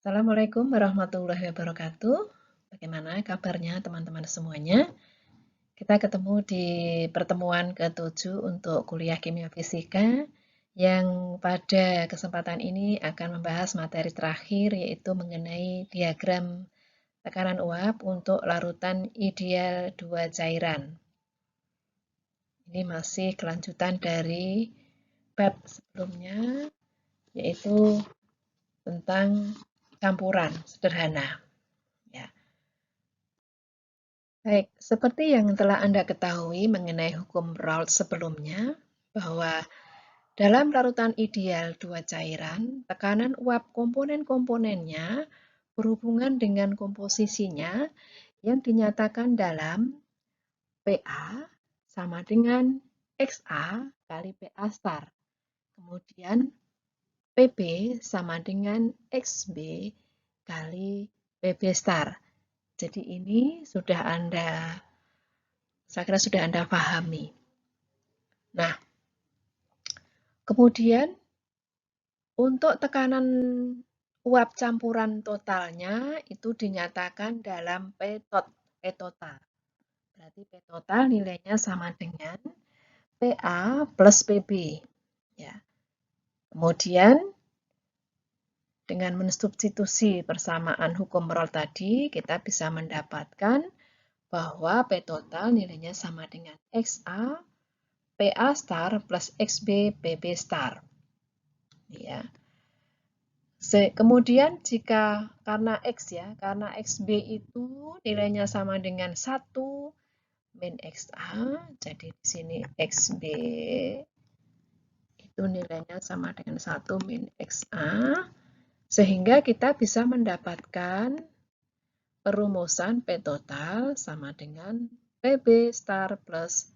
Assalamualaikum warahmatullahi wabarakatuh. Bagaimana kabarnya teman-teman semuanya? Kita ketemu di pertemuan ke-7 untuk kuliah kimia fisika yang pada kesempatan ini akan membahas materi terakhir yaitu mengenai diagram tekanan uap untuk larutan ideal dua cairan. Ini masih kelanjutan dari bab sebelumnya yaitu tentang campuran sederhana. Ya. Baik, seperti yang telah Anda ketahui mengenai hukum Raoult sebelumnya, bahwa dalam larutan ideal dua cairan, tekanan uap komponen-komponennya berhubungan dengan komposisinya yang dinyatakan dalam PA sama dengan XA kali PA star. Kemudian PB sama dengan XB kali PB star. Jadi ini saya kira sudah Anda pahami. Nah, kemudian untuk tekanan uap campuran totalnya itu dinyatakan dalam P total. Berarti P total nilainya sama dengan PA plus PB. Ya. Kemudian dengan mensubstitusi persamaan hukum Raoult tadi, kita bisa mendapatkan bahwa P total nilainya sama dengan XA PA star plus XB PB star. Ya. Kemudian karena karena XB itu nilainya sama dengan 1 min XA, jadi di sini XB itu nilainya sama dengan 1 min XA, sehingga kita bisa mendapatkan perumusan P total sama dengan PB star plus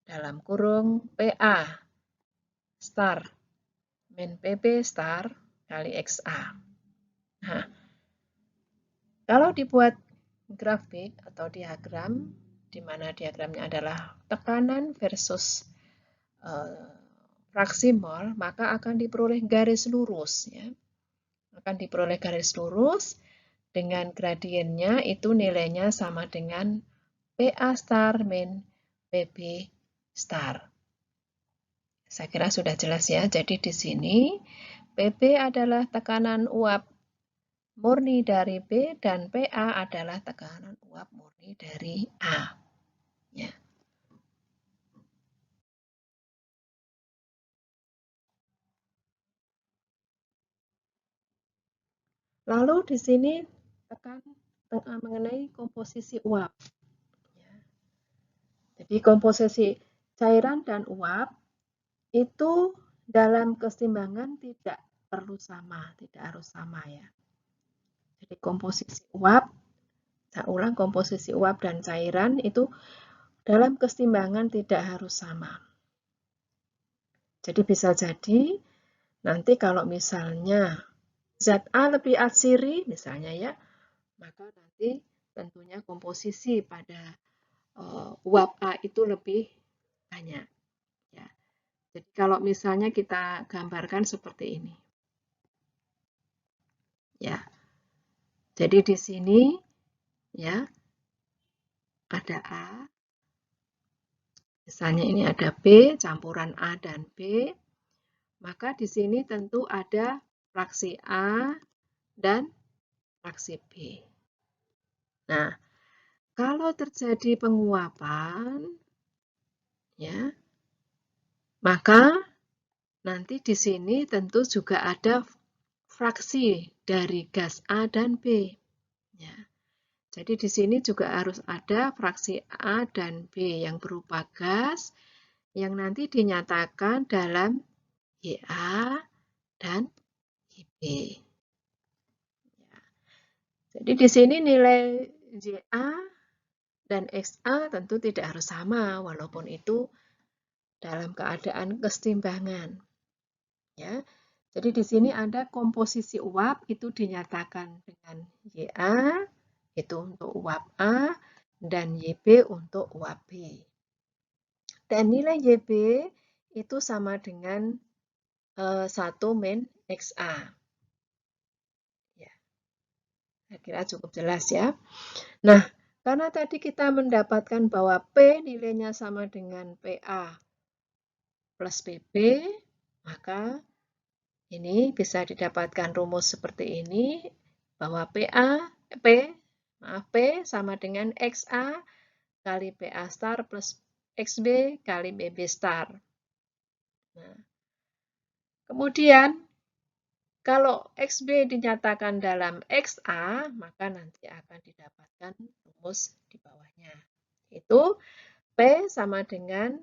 dalam kurung PA star min PB star kali XA. Nah, kalau dibuat grafik atau diagram, di mana diagramnya adalah tekanan versus fraksi mol, maka akan diperoleh garis lurus. Ya. Akan diperoleh garis lurus dengan gradiennya itu nilainya sama dengan PA star min PB star. Saya kira sudah jelas ya. Jadi di sini PB adalah tekanan uap murni dari B dan PA adalah tekanan uap murni dari A. Ya. Lalu di sini mengenai komposisi uap. Ya. Jadi komposisi cairan dan uap itu dalam keseimbangan tidak perlu sama, tidak harus sama ya. Jadi komposisi uap, saya ulang, komposisi uap dan cairan itu dalam keseimbangan tidak harus sama. Jadi bisa jadi nanti kalau misalnya ZA lebih atsiri misalnya ya, maka nanti tentunya komposisi pada uap A itu lebih banyak. Ya. Jadi kalau misalnya kita gambarkan seperti ini. Ya. Jadi di sini ya ada A. Misalnya ini ada B, campuran A dan B. Maka di sini tentu ada fraksi A dan fraksi B. Nah, kalau terjadi penguapan, ya, maka nanti di sini tentu juga ada fraksi dari gas A dan B. Ya. Jadi di sini juga harus ada fraksi A dan B yang berupa gas yang nanti dinyatakan dalam YA dan YB. Ya. Jadi di sini nilai YA dan XA tentu tidak harus sama, walaupun itu dalam keadaan keseimbangan. Ya. Jadi di sini ada komposisi uap itu dinyatakan dengan YA, itu untuk uap A, dan YB untuk uap B. Dan nilai YB itu sama dengan 1 min XA. Ya. Saya kira cukup jelas ya. Nah, karena tadi kita mendapatkan bahwa P nilainya sama dengan PA plus PB, maka ini bisa didapatkan rumus seperti ini, bahwa P sama dengan XA kali PA star plus XB kali BB star. Nah, kemudian, kalau XB dinyatakan dalam XA, maka nanti akan didapatkan rumus di bawahnya. Itu P sama dengan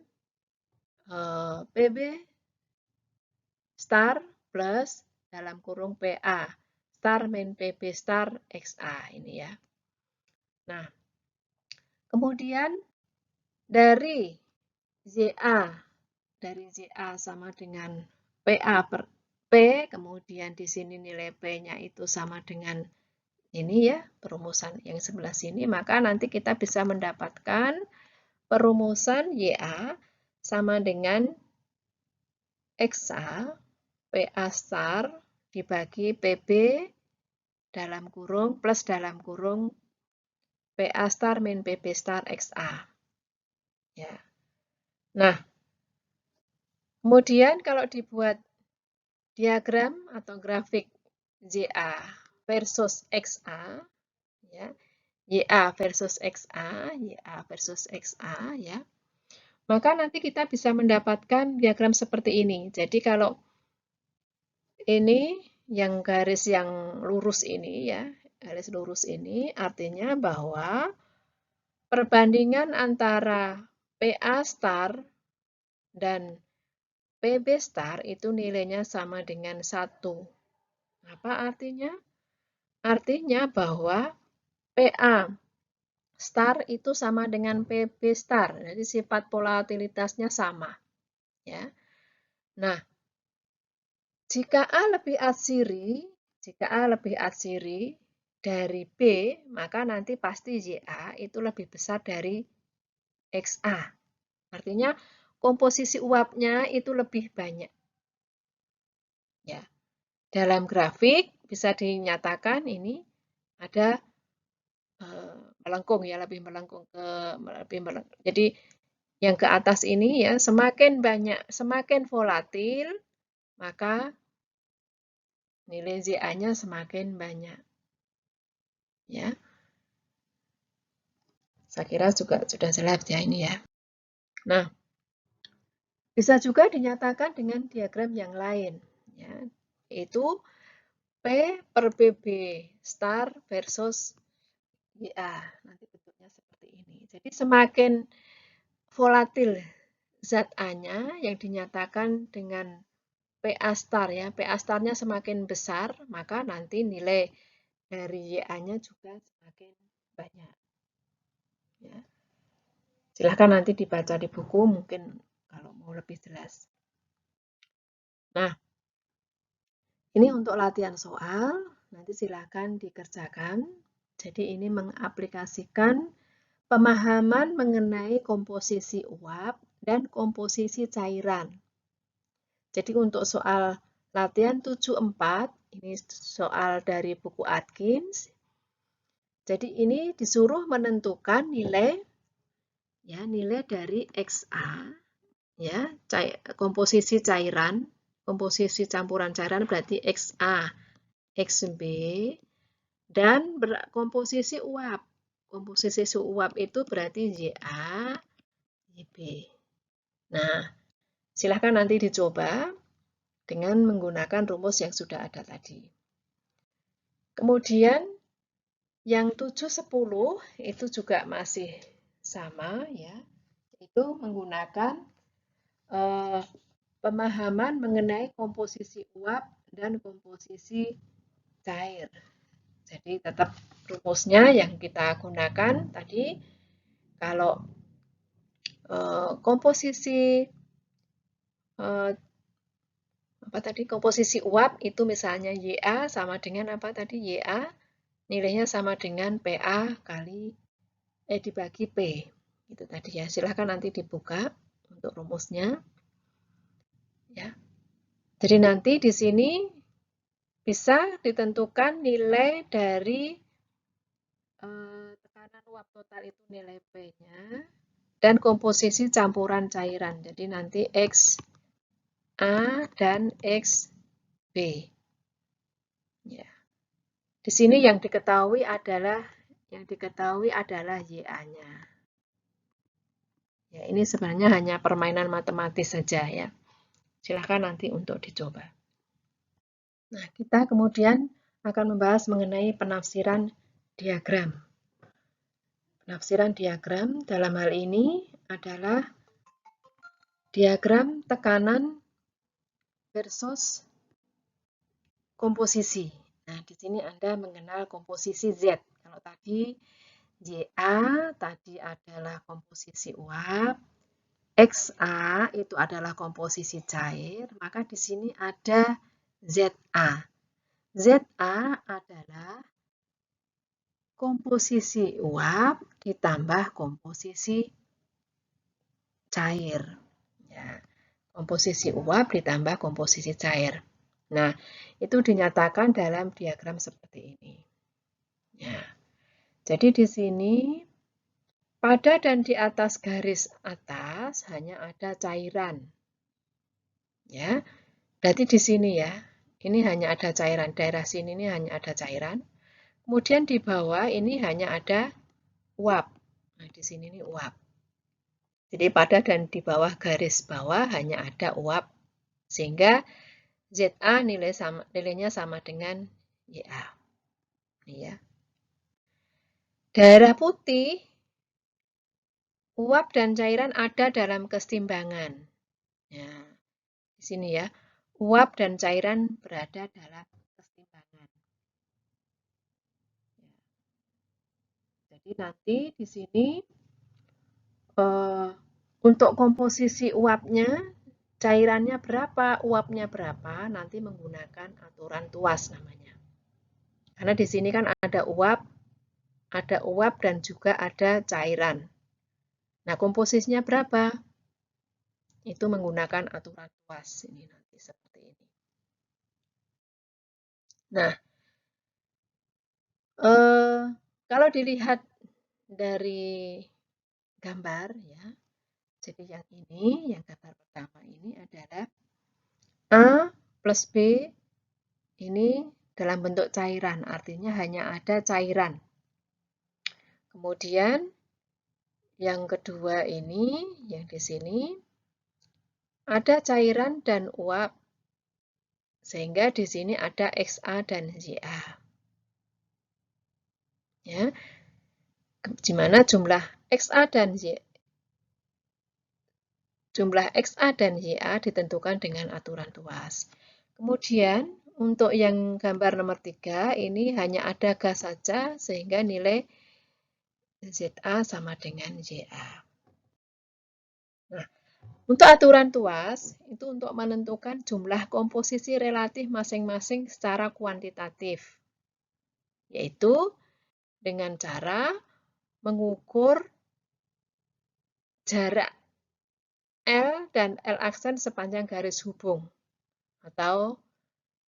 PB star plus dalam kurung PA star min PB star XA ini ya. Nah, kemudian dari ZA sama dengan PA per P, kemudian di sini nilai P-nya itu sama dengan ini ya, perumusan yang sebelah sini, maka nanti kita bisa mendapatkan perumusan YA sama dengan XA PA star dibagi PB dalam kurung plus dalam kurung PA star min PB star XA. Ya. Nah, kemudian kalau dibuat diagram atau grafik YA versus XA, ya, YA versus XA, YA versus XA, ya, maka nanti kita bisa mendapatkan diagram seperti ini. Jadi kalau ini yang garis yang lurus ini ya, garis lurus ini artinya bahwa perbandingan antara PA star dan PB star itu nilainya sama dengan 1. Apa artinya? Artinya bahwa PA star itu sama dengan PB star. Jadi sifat volatilitasnya sama. Ya. Nah, jika A lebih atsiri dari B, maka nanti pasti YA itu lebih besar dari XA. Artinya komposisi uapnya itu lebih banyak. Ya. Dalam grafik bisa dinyatakan ini ada melengkung ya, lebih melengkung Jadi yang ke atas ini ya, semakin banyak, semakin volatil, maka nilai ZA-nya semakin banyak. Ya. Saya kira juga sudah jelas ya ini ya. Nah, bisa juga dinyatakan dengan diagram yang lain, ya, yaitu P per BB star versus YA. Nanti bentuknya seperti ini. Jadi semakin volatil zat A-nya yang dinyatakan dengan PA star ya, PA star-nya semakin besar, maka nanti nilai dari YA-nya juga semakin banyak. Ya. Silahkan nanti dibaca di buku, mungkin kalau mau lebih jelas. Nah, ini untuk latihan soal, nanti silahkan dikerjakan. Jadi ini mengaplikasikan pemahaman mengenai komposisi uap dan komposisi cairan. Jadi untuk soal latihan 74, ini soal dari buku Atkins. Jadi ini disuruh menentukan nilai ya, nilai dari XA ya, komposisi cairan, komposisi campuran cairan berarti XA, XB dan komposisi uap. Komposisi uap itu berarti YA, YB. Nah, silahkan nanti dicoba dengan menggunakan rumus yang sudah ada tadi. Kemudian yang 7-10 itu juga masih sama ya, itu menggunakan pemahaman mengenai komposisi uap dan komposisi cair. Jadi tetap rumusnya yang kita gunakan tadi, kalau komposisi komposisi uap itu misalnya YA sama dengan apa tadi? YA nilainya sama dengan PA kali dibagi P. Itu tadi ya. Silahkan nanti dibuka untuk rumusnya. Ya. Jadi nanti di sini bisa ditentukan nilai dari tekanan uap total itu nilai P-nya, dan komposisi campuran cairan. Jadi nanti XA dan XB. Ya. Di sini yang diketahui adalah YA-nya. Ya, ini sebenarnya hanya permainan matematis saja ya. Silahkan nanti untuk dicoba. Nah, kita kemudian akan membahas mengenai penafsiran diagram. Penafsiran diagram dalam hal ini adalah diagram tekanan versus komposisi. Nah, di sini Anda mengenal komposisi Z. Kalau tadi YA tadi adalah komposisi uap, XA itu adalah komposisi cair, maka di sini ada ZA. ZA adalah komposisi uap ditambah komposisi cair. Ya, komposisi uap ditambah komposisi cair. Nah, itu dinyatakan dalam diagram seperti ini. Ya. Jadi di sini pada dan di atas garis atas hanya ada cairan. Ya. Berarti di sini ya, ini hanya ada cairan. Daerah sini ini hanya ada cairan. Kemudian di bawah ini hanya ada uap. Nah, di sini ini uap. Jadi pada dan di bawah garis bawah hanya ada uap. Sehingga ZA nilainya sama dengan YA. Ini ya. Daerah putih, uap dan cairan ada dalam keseimbangan. Ya, di sini ya, uap dan cairan berada dalam keseimbangan. Jadi nanti di sini untuk komposisi uapnya, cairannya berapa, uapnya berapa, nanti menggunakan aturan tuas namanya. Karena di sini kan ada uap dan juga ada cairan. Nah, komposisinya berapa? Itu menggunakan aturan tuas ini nanti seperti ini. Nah, kalau dilihat dari gambar ya, jadi yang gambar pertama ini adalah A plus B ini dalam bentuk cairan, artinya hanya ada cairan. Kemudian yang kedua ini, yang di sini ada cairan dan uap, sehingga di sini ada XA dan YA. Ya, di mana jumlah XA dan YA ditentukan dengan aturan tuas. Kemudian untuk yang gambar nomor 3 ini hanya ada gas saja sehingga nilai ZA sama dengan YA. Nah, untuk aturan tuas itu untuk menentukan jumlah komposisi relatif masing-masing secara kuantitatif, yaitu dengan cara mengukur jarak L dan L aksen sepanjang garis hubung atau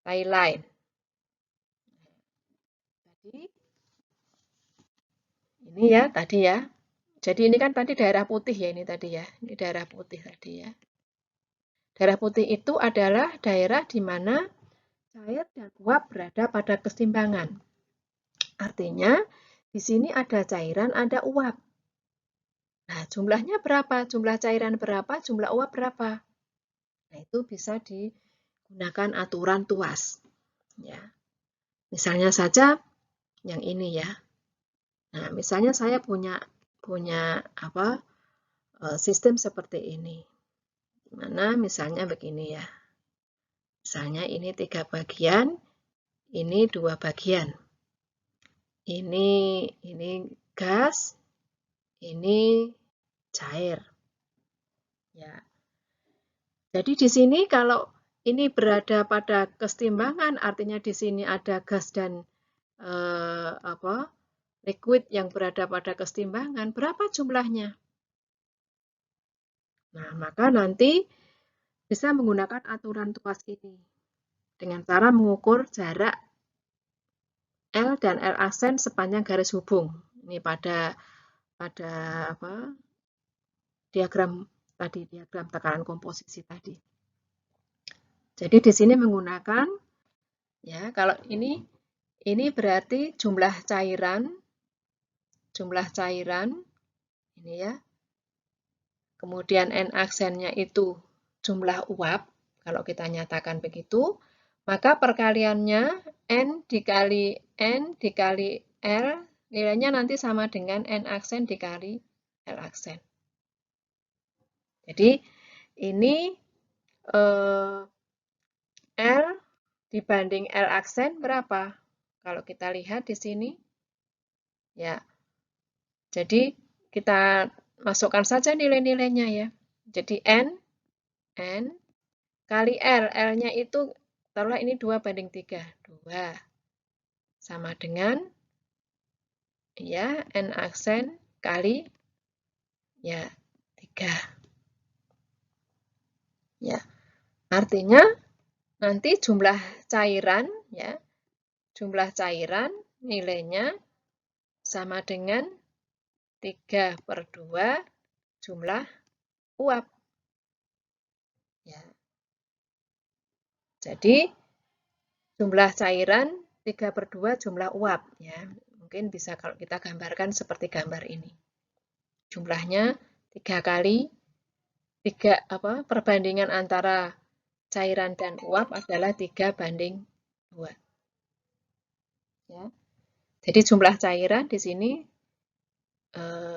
tie line. Jadi ini ya tadi ya. Jadi ini kan tadi daerah putih ya ini tadi ya. Ini daerah putih tadi ya. Daerah putih itu adalah daerah di mana cair dan uap berada pada keseimbangan. Artinya di sini ada cairan, ada uap. Nah, jumlahnya berapa? Jumlah cairan berapa? Jumlah uap berapa? Nah, itu bisa digunakan aturan tuas. Ya. Misalnya saja yang ini ya. Nah, misalnya saya punya sistem seperti ini. Dimana misalnya begini ya. Misalnya ini 3 bagian, ini 2 bagian. Ini gas, ini cair. Ya. Jadi di sini kalau ini berada pada keseimbangan, artinya di sini ada gas dan liquid yang berada pada keseimbangan, berapa jumlahnya? Nah, maka nanti bisa menggunakan aturan tuas ini dengan cara mengukur jarak L dan L aksen sepanjang garis hubung. Ini pada diagram tadi, diagram tekanan komposisi tadi. Jadi di sini menggunakan, ya, kalau ini berarti jumlah cairan ini ya. Kemudian N aksennya itu jumlah uap, kalau kita nyatakan begitu, maka perkaliannya N dikali L, nilainya nanti sama dengan N aksen dikali L aksen. Jadi ini L dibanding L aksen berapa? Kalau kita lihat di sini, ya. Jadi kita masukkan saja nilai-nilainya ya. Jadi N kali L, L-nya itu taruhlah ini 2:3. 2 sama dengan ya N aksen kali ya 3. Ya. Artinya nanti jumlah cairan ya, jumlah cairan nilainya sama dengan 3/2 jumlah uap. Ya. Jadi jumlah cairan 3/2 jumlah uap ya. Mungkin bisa kalau kita gambarkan seperti gambar ini. Jumlahnya 3 kali perbandingan antara cairan dan uap adalah 3:2. Ya. Jadi jumlah cairan di sini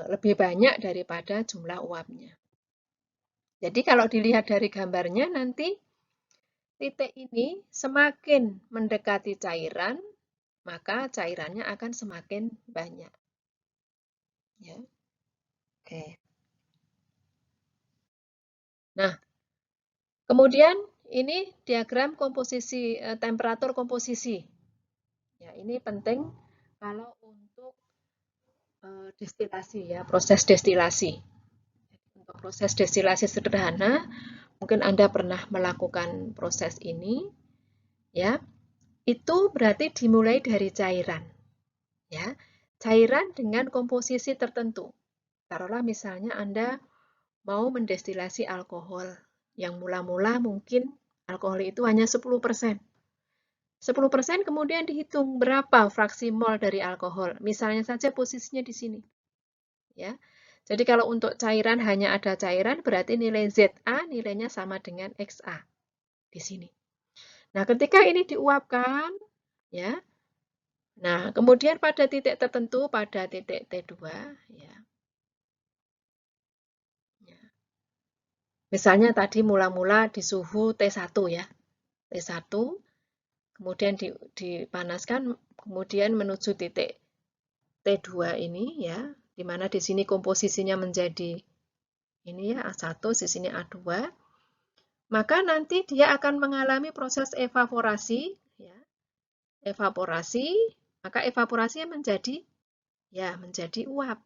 lebih banyak daripada jumlah uapnya. Jadi kalau dilihat dari gambarnya nanti titik ini semakin mendekati cairan, maka cairannya akan semakin banyak. Ya. Oke. Nah, kemudian ini diagram komposisi temperatur komposisi. Ya, ini penting kalau untuk destilasi ya, proses destilasi. Untuk proses destilasi sederhana, mungkin Anda pernah melakukan proses ini, ya. Itu berarti dimulai dari cairan. Ya, cairan dengan komposisi tertentu. Taruhlah misalnya Anda mau mendestilasi alkohol, yang mula-mula mungkin alkohol itu hanya 10%. 10% kemudian dihitung berapa fraksi mol dari alkohol. Misalnya saja posisinya di sini. Ya. Jadi kalau untuk cairan hanya ada cairan, berarti nilai ZA nilainya sama dengan XA di sini. Nah, ketika ini diuapkan, ya. Nah, kemudian pada titik tertentu, pada titik T2, ya. Misalnya tadi mula-mula di suhu T1 ya. T1, kemudian dipanaskan, kemudian menuju titik T2 ini ya, di mana di sini komposisinya menjadi ini ya A1, di sini A2. Maka nanti dia akan mengalami proses evaporasi ya. Evaporasi, maka evaporasinya menjadi uap.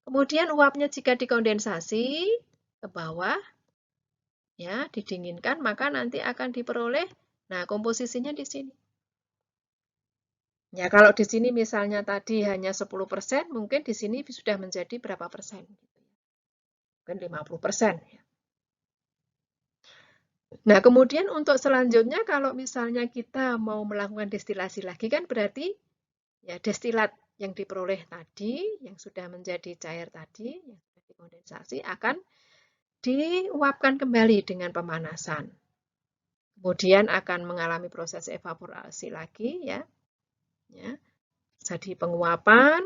Kemudian uapnya jika dikondensasi ke bawah ya, didinginkan, maka nanti akan diperoleh, nah komposisinya di sini. Ya, kalau di sini misalnya tadi hanya 10%, mungkin di sini sudah menjadi berapa persen? Mungkin 50%. Ya. Nah, kemudian untuk selanjutnya, kalau misalnya kita mau melakukan destilasi lagi, kan berarti ya destilat yang diperoleh tadi, yang sudah menjadi cair tadi, yang sudah dikondensasi, akan diuapkan kembali dengan pemanasan. Kemudian akan mengalami proses evaporasi lagi ya. Ya. Jadi penguapan,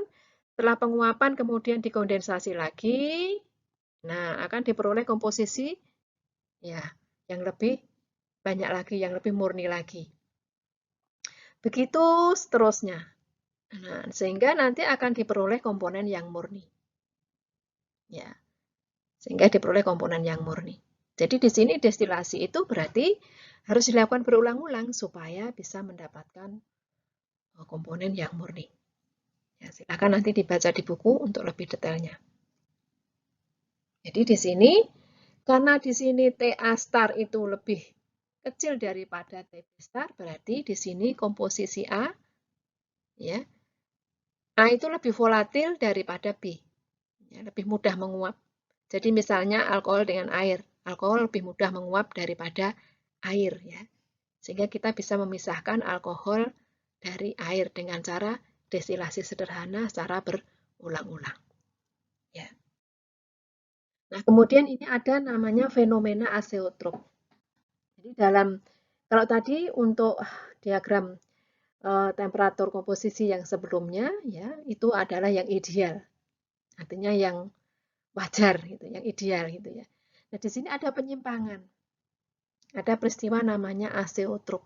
setelah penguapan kemudian dikondensasi lagi. Nah, akan diperoleh komposisi ya yang lebih banyak lagi, yang lebih murni lagi. Begitu seterusnya. Nah, sehingga nanti akan diperoleh komponen yang murni. Ya. Sehingga diperoleh komponen yang murni. Jadi di sini destilasi itu berarti harus dilakukan berulang-ulang supaya bisa mendapatkan komponen yang murni. Ya, silakan nanti dibaca di buku untuk lebih detailnya. Jadi di sini, karena di sini TA star itu lebih kecil daripada TB star, berarti di sini komposisi A ya. A itu lebih volatil daripada B, ya, lebih mudah menguap. Jadi misalnya alkohol dengan air, alkohol lebih mudah menguap daripada air, ya. Sehingga kita bisa memisahkan alkohol dari air dengan cara destilasi sederhana secara berulang-ulang. Ya. Nah, kemudian ini ada namanya fenomena azeotrop. Jadi kalau tadi untuk diagram temperatur komposisi yang sebelumnya, ya itu adalah yang ideal, artinya yang wajar, gitu, yang ideal, gitu ya. Nah, di sini ada penyimpangan, ada peristiwa namanya azeotrop.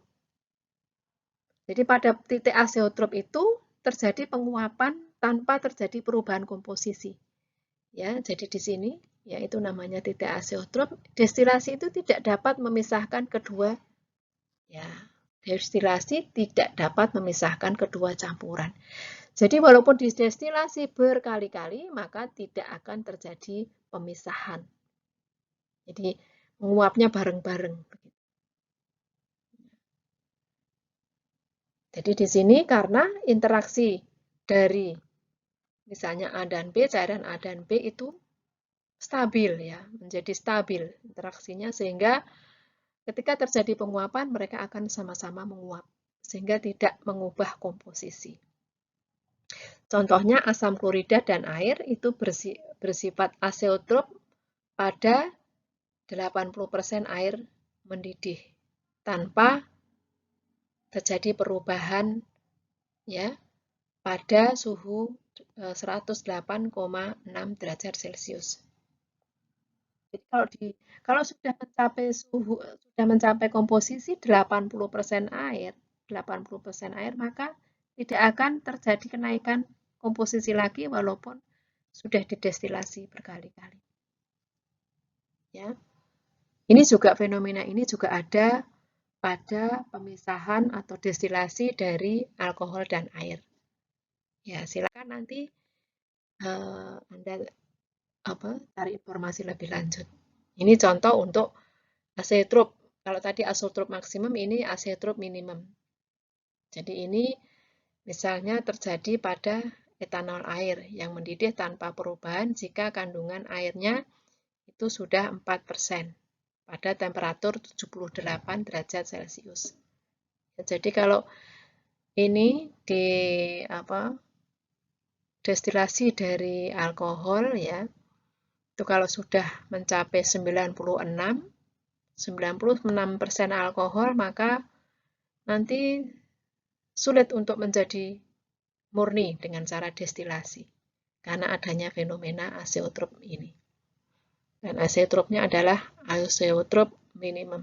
Jadi pada titik azeotrop itu terjadi penguapan tanpa terjadi perubahan komposisi. Ya, jadi di sini yaitu namanya titik azeotrop. Destilasi itu tidak dapat memisahkan kedua, ya. Destilasi tidak dapat memisahkan kedua campuran. Jadi walaupun didestilasi berkali-kali, maka tidak akan terjadi pemisahan. Jadi menguapnya bareng-bareng. Jadi di sini karena interaksi dari misalnya A dan B, cairan A dan B itu stabil, ya, menjadi stabil interaksinya, sehingga ketika terjadi penguapan mereka akan sama-sama menguap sehingga tidak mengubah komposisi. Contohnya asam klorida dan air itu bersifat azeotrop pada 80% air mendidih tanpa terjadi perubahan, ya, pada suhu 108,6 derajat Celcius. Jadi kalau sudah mencapai komposisi 80% air, maka tidak akan terjadi kenaikan komposisi lagi walaupun sudah didestilasi berkali-kali. Ya. Ini juga fenomena ini juga ada pada pemisahan atau destilasi dari alkohol dan air. Ya, silakan nanti Anda cari informasi lebih lanjut. Ini contoh untuk azeotrop. Kalau tadi azeotrop maksimum, ini azeotrop minimum. Jadi ini misalnya terjadi pada etanol air yang mendidih tanpa perubahan jika kandungan airnya itu sudah 4% pada temperatur 78 derajat Celcius. Jadi kalau ini destilasi dari alkohol, ya, itu kalau sudah mencapai 96% alkohol, maka nanti sulit untuk menjadi murni dengan cara destilasi karena adanya fenomena azeotrop ini. Dan azeotropnya adalah azeotrop minimum.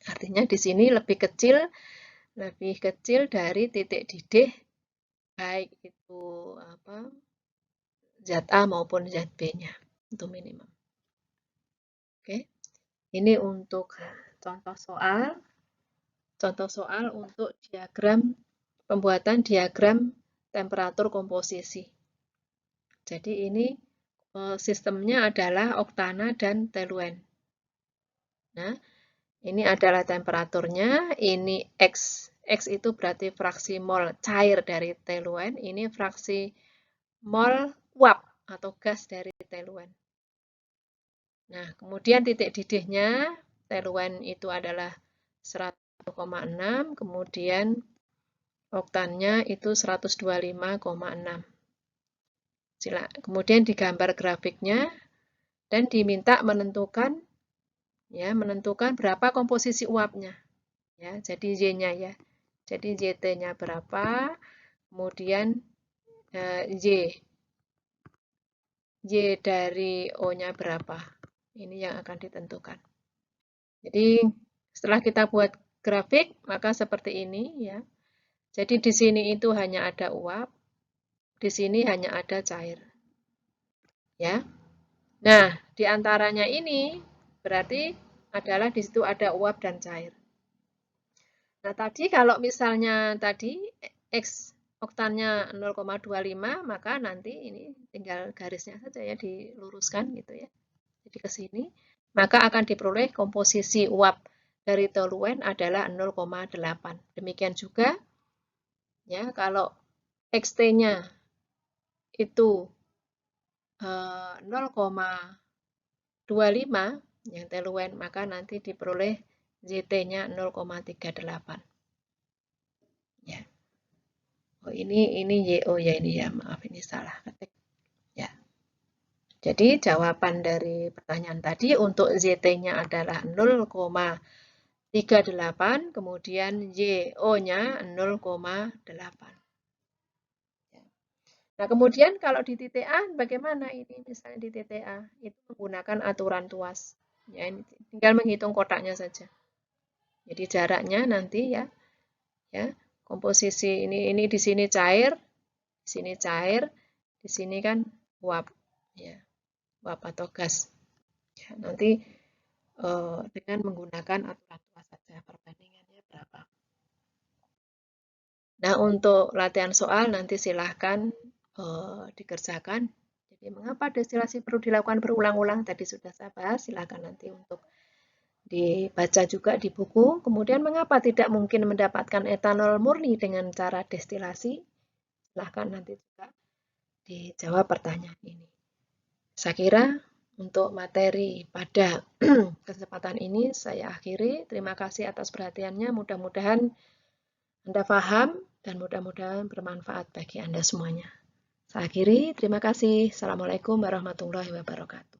Artinya di sini lebih kecil dari titik didih baik itu zat A maupun zat B-nya, itu minimum. Oke. Ini untuk contoh soal untuk pembuatan diagram temperatur komposisi. Jadi ini sistemnya adalah oktana dan teluen. Nah, ini adalah temperaturnya, ini X. X itu berarti fraksi mol cair dari teluen, ini fraksi mol uap atau gas dari teluen. Nah, kemudian titik didihnya, teluen itu adalah 100,6, kemudian oktannya itu 125,6. Kemudian digambar grafiknya dan diminta menentukan berapa komposisi uapnya. Ya, jadi Y-nya, ya. Jadi YT-nya berapa, kemudian Y dari O-nya berapa. Ini yang akan ditentukan. Jadi setelah kita buat grafik, maka seperti ini, ya. Jadi di sini itu hanya ada uap, di sini hanya ada cair. Ya. Nah, di antaranya ini berarti adalah di situ ada uap dan cair. Nah, tadi kalau misalnya tadi X oktannya 0,25, maka nanti ini tinggal garisnya saja, ya, diluruskan gitu, ya. Jadi ke sini, maka akan diperoleh komposisi uap dari teluen adalah 0,8. Demikian juga, ya, kalau XT-nya itu 0,25 yang teluen, maka nanti diperoleh ZT-nya 0,38. Ya. Oh, ini YO ya, ini ya, maaf ini salah ketik. Ya. Jadi jawaban dari pertanyaan tadi untuk ZT-nya adalah 0,38, kemudian YO-nya 0,8. Nah, kemudian kalau di titik A bagaimana ini? Misalnya di titik A itu menggunakan aturan tuas. Ya, ini tinggal menghitung kotaknya saja. Jadi jaraknya nanti ya komposisi ini di sini cair, di sini cair, di sini kan uap, ya, uap atau gas. Ya, nanti dengan menggunakan aturan tuas saja perbandingannya berapa. Nah, untuk latihan soal nanti silahkan dikerjakan. Jadi mengapa destilasi perlu dilakukan berulang-ulang? Tadi sudah saya bahas, silahkan nanti untuk dibaca juga di buku. Kemudian mengapa tidak mungkin mendapatkan etanol murni dengan cara destilasi? Silahkan nanti juga dijawab pertanyaan ini. Saya kira untuk materi pada kesempatan ini saya akhiri. Terima kasih atas perhatiannya. Mudah-mudahan Anda paham dan mudah-mudahan bermanfaat bagi Anda semuanya. Saya akhiri. Terima kasih. Assalamualaikum warahmatullahi wabarakatuh.